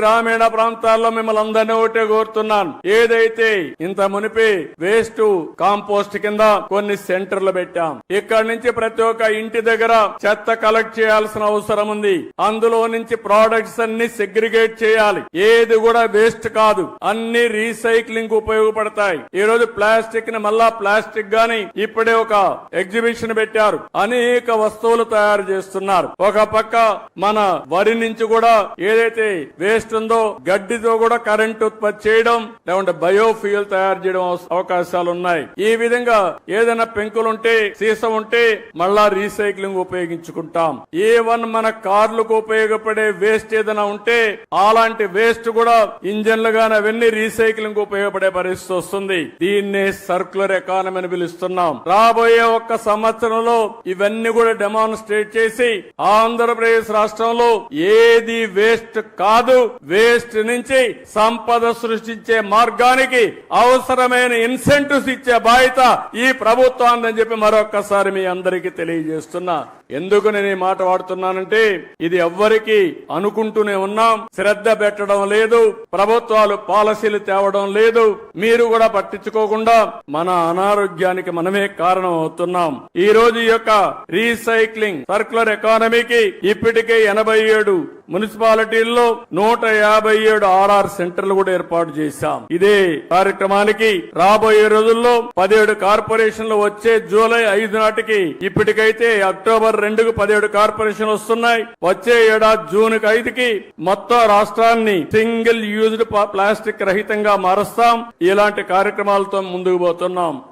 గ్రామీణ ప్రాంతాల్లో మిమ్మల్ని అందరినీ ఒకటే కోరుతున్నాను. ఏదైతే ఇంత మునిపి వేస్ట్ కాంపోస్ట్ కింద కొన్ని సెంటర్లు పెట్టాం. ఇక్కడి నుంచి ప్రతి ఒక్క ఇంటి దగ్గర చెత్త కలెక్ట్ చేయాల్సిన అవసరం ఉంది. అందులో నుంచి ప్రోడక్ట్స్ అన్ని సెగ్రిగేట్ చేయాలి. ఏది కూడా వేస్ట్ కాదు, అన్ని రీసైక్లింగ్ ఉపయోగపడతాయి. ఈ రోజు ప్లాస్టిక్ ని మళ్ళా ప్లాస్టిక్ గాని ఇప్పుడే ఒక ఎగ్జిబిషన్ పెట్టారు. అనేక వస్తువులు తయారు చేస్తున్నారు. ఒక పక్క మన వరి నుంచి కూడా ఏదైతే వేస్ట్ ఉందో గడ్డితో కూడా కరెంట్ ఉత్పత్తి చేయడం, లేకుంటే బయోఫ్యూయల్ తయారు చేయడం అవకాశాలు ఉన్నాయి. ఈ విధంగా ఏదైనా పెంకులుంటే సీసం ఉంటే మళ్ళా రీసైక్లింగ్ ఉపయోగించుకుంటాం. ఏవన్ మన కార్లకు ఉపయోగపడే వేస్ట్ ఏదైనా ఉంటే అలాంటి వేస్ట్ కూడా ఇంజన్లు గాని అవన్నీ రీసైక్లింగ్ ఉపయోగపడే పరిస్థితి వస్తుంది. దీన్నే సర్క్యులర్ ఎకానమీ అని పిలుస్తున్నాం. రాబోయే ఒక్క సంవత్సరంలో ఇవన్నీ కూడా డెమాన్స్ట్రేట్ చేసి ఆంధ్రప్రదేశ్ రాష్ట్రంలో ఏది వేస్ట్ కాదు, వేస్ట్ నుంచి సంపద సృష్టించే మార్గానికి అవసరమైన ఇన్సెంటివ్స్ ఇచ్చే బాధ్యత ఈ ప్రభుత్వాన్ని చెప్పి మరొక్కసారి మీ అందరికీ తెలియజేస్తున్నా. ఎందుకు నేను ఈ మాట వాడుతున్నానంటే ఇది ఎవ్వరికి అనుకుంటూనే ఉన్నాం, శ్రద్ధ పెట్టడం లేదు, ప్రభుత్వాలు పాలసీలు తేవడం లేదు. మీరు కూడా పట్టించుకోకుండా మన అనారోగ్యానికి మనమే కారణం అవుతున్నాం. ఈ రోజు ఈ యొక్క రీసైక్లింగ్ సర్క్యులర్ ఎకానమీకి ఇప్పటికే 87 మున్సిపాలిటీల్లో 157 ఆర్ఆర్ సెంటర్లు కూడా ఏర్పాటు చేశాం. ఇదే కార్యక్రమానికి రాబోయే రోజుల్లో 17 కార్పొరేషన్లు వచ్చే జూలై 5 నాటికి, ఇప్పటికైతే అక్టోబర్ 2కు 17 కార్పొరేషన్లు వస్తున్నాయి. వచ్చే ఏడాది జూన్ 5కి మొత్తం రాష్ట్రాన్ని సింగిల్ యూజ్డ్ ప్లాస్టిక్ రహితంగా మారుస్తాం. ఇలాంటి కార్యక్రమాలతో ముందుకు పోతున్నాం.